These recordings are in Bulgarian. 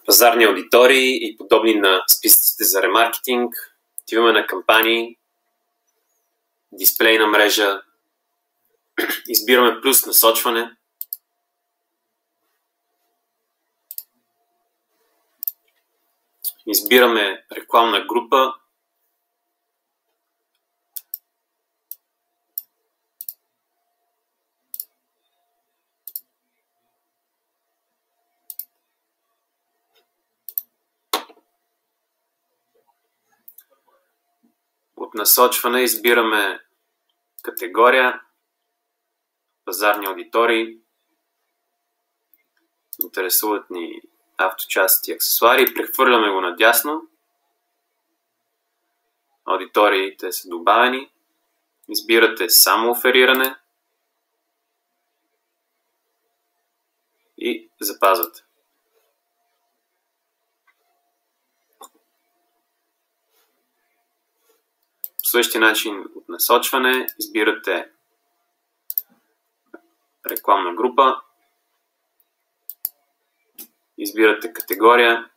пазарни аудитории и подобни на списъците за ремаркетинг. Отиваме на кампании, дисплейна мрежа, избираме плюс насочване. Избираме рекламна група. От насочване избираме категория, пазарни аудитории. Интересуват ни авточасти и аксесуари. Прехвърляме го надясно. Аудиториите са добавени. Избирате само офериране и запазвате. По същия начин от насочване избирате рекламна група, избирате категория,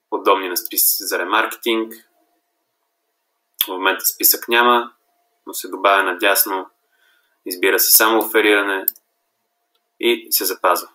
подобни на списъци за ремаркетинг. В момента списък няма, но се добавя надясно, избира се само офериране и се запазва.